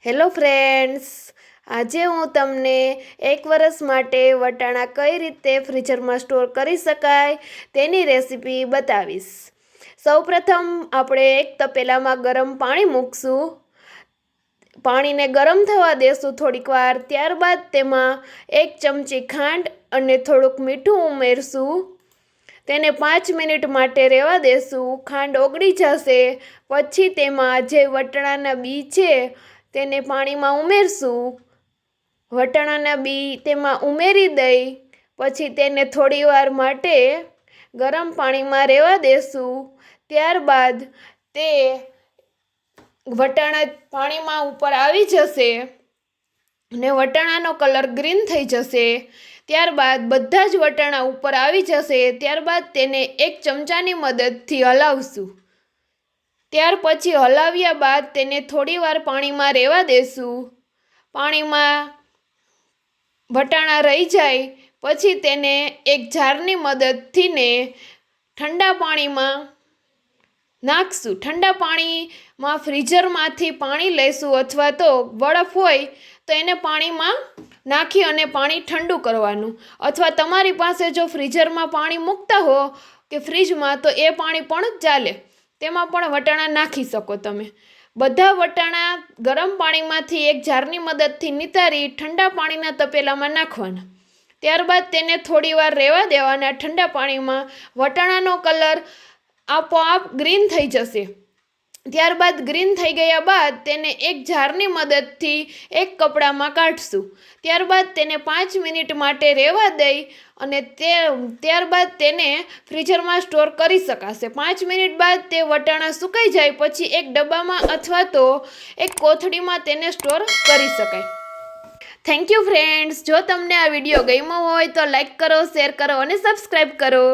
Hello friends, આજે હું તમને એક વર્ષ માટે વટાણા કઈ રીતે ફ્રીઝરમાં સ્ટોર કરી શકાય તેની રેસીપી બતાવીશ. સૌપ્રથમ આપણે એક તપેલામાં ગરમ પાણી મૂકશું. પાણીને ગરમ થવા દેશું થોડીક વાર. ત્યારબાદ તેમાં 1 ચમચી ખાંડ અને થોડુંક મીઠું ઉમેરશું. તેને 5 મિનિટ માટે રહેવા દેશું. ખાંડ ઓગળી જશે પછી તેમાં જે વટાણાના બી છે તેને પાણીમાં ઉમેરશું. વટાણાના બી તેમાં ઉમેરી દઈ પછી તેને થોડી વાર માટે ગરમ પાણીમાં રહેવા દેશું. ત્યારબાદ તે વટાણા પાણીમાં ઉપર આવી જશે અને વટાણાનો કલર ગ્રીન થઈ જશે. ત્યારબાદ બધા જ વટાણા ઉપર આવી જશે. ત્યારબાદ તેને એક ચમચાની મદદથી હલાવશું. ત્યાર પછી હલાવ્યા બાદ તેને થોડી વાર પાણીમાં રહેવા દેશું. પાણીમાં વટાણા રહી જાય પછી તેને એક જારની મદદથી ઠંડા પાણીમાં નાખશું. ઠંડા પાણીમાં ફ્રીઝરમાંથી પાણી લઈશું અથવા તો બરફ હોય તો એને પાણીમાં નાખી અને પાણી ઠંડુ કરવાનું. અથવા તમારી પાસે જો ફ્રીઝરમાં પાણી મૂકતા હો કે ફ્રીજમાં તો એ પાણી પણ ચાલે, તેમાં પણ વટાણા નાખી શકો તમે. બધા વટાણા ગરમ પાણીમાંથી એક જારની મદદથી નિતારી ઠંડા પાણીના તપેલામાં નાખવાના. ત્યારબાદ તેને થોડી વાર રહેવા દેવાના. ઠંડા પાણીમાં વટાણાનો કલર આપોઆપ ગ્રીન થઈ જશે. ત્યારબાદ ગ્રીન થઈ ગયા બાદ તેને એક જારની મદદથી એક કપડામાં કાઢશું. ત્યારબાદ તેને 5 મિનિટ માટે રહેવા દઈ અને ત્યારબાદ તેને ફ્રીઝરમાં સ્ટોર કરી શકાશે. 5 મિનિટ બાદ તે વટાણા સુકાઈ જાય પછી એક ડબ્બામાં અથવા તો એક કોથળીમાં તેને સ્ટોર કરી શકાય. Thank you friends. જો તમને આ વિડીયો ગમ્યો હોય તો લાઈક કરો, શેર કરો અને સબસ્ક્રાઈબ કરો.